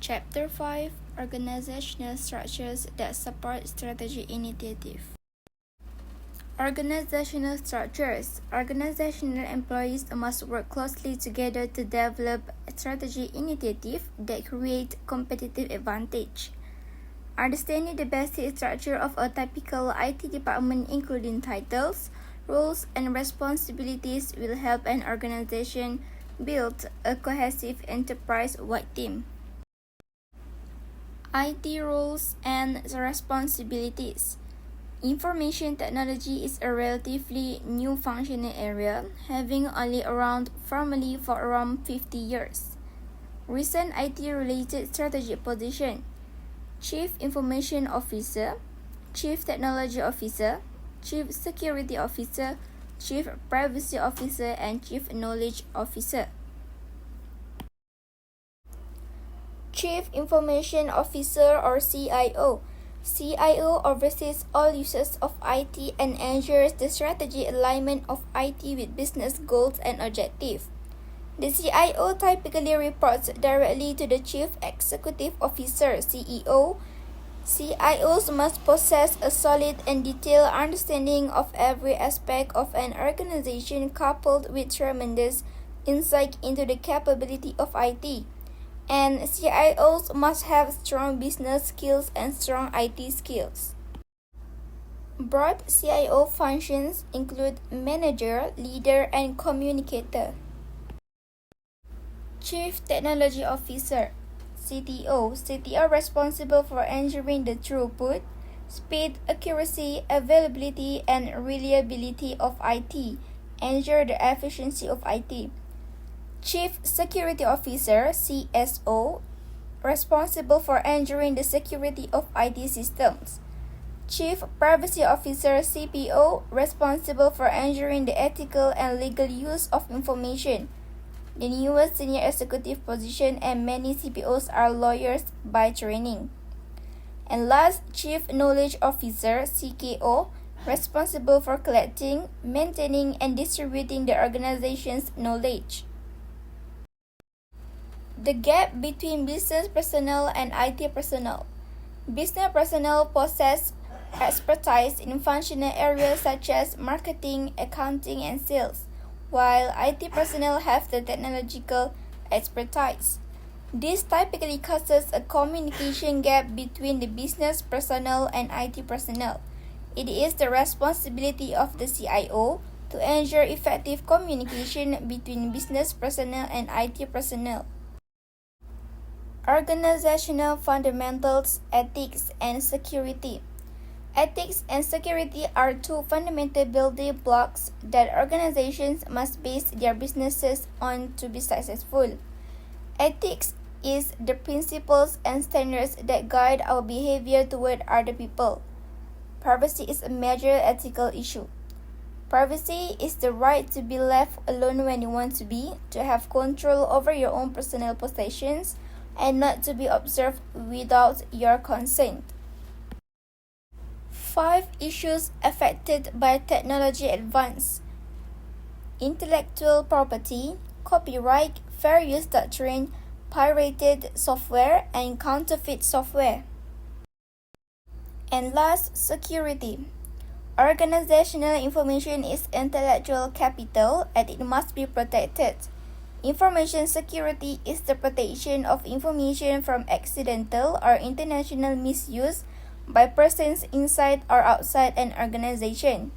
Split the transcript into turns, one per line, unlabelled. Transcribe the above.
Chapter 5 Organizational Structures that Support Strategy Initiative. Organizational structures. Organizational employees must work closely together to develop strategy initiatives that create competitive advantage. Understanding the basic structure of a typical IT department, including titles, roles, and responsibilities, will help an organization build a cohesive enterprise-wide team. IT roles and responsibilities. Information technology is a relatively new functional area, having only around formally for around 50 years. Recent IT-related strategic position: Chief Information Officer, Chief Technology Officer, Chief Security Officer, Chief Privacy Officer, and Chief Knowledge Officer. Chief Information Officer or CIO. CIO oversees all uses of IT and ensures the strategic alignment of IT with business goals and objectives. The CIO typically reports directly to the Chief Executive Officer (CEO). CIOs must possess a solid and detailed understanding of every aspect of an organization, coupled with tremendous insight into the capability of IT. And CIOs must have strong business skills and strong IT skills. Broad CIO functions include manager, leader, and communicator. Chief Technology Officer (CTO). CTO responsible for ensuring the throughput, speed, accuracy, availability, and reliability of IT, ensure the efficiency of IT. Chief Security Officer (CSO), responsible for ensuring the security of IT systems. Chief Privacy Officer (CPO), responsible for ensuring the ethical and legal use of information. The newest senior executive position, and many CPOs are lawyers by training. And last, Chief Knowledge Officer (CKO), responsible for collecting, maintaining, and distributing the organization's knowledge. The gap between business personnel and IT personnel. Business personnel possess expertise in functional areas such as marketing, accounting, and sales, while IT personnel have the technological expertise. This typically causes a communication gap between the business personnel and IT personnel. It is the responsibility of the CIO to ensure effective communication between business personnel and IT personnel. Organizational fundamentals, ethics, and security. Ethics and security are two fundamental building blocks that organizations must base their businesses on to be successful. Ethics is the principles and standards that guide our behavior toward other people. Privacy is a major ethical issue. Privacy is the right to be left alone when you want to be, to have control over your own personal possessions, and not to be observed without your consent. 5 issues affected by technology advance: intellectual property, copyright, fair use doctrine, pirated software, and counterfeit software. And last, security. Organizational information is intellectual capital and it must be protected. Information security is the protection of information from accidental or intentional misuse by persons inside or outside an organization.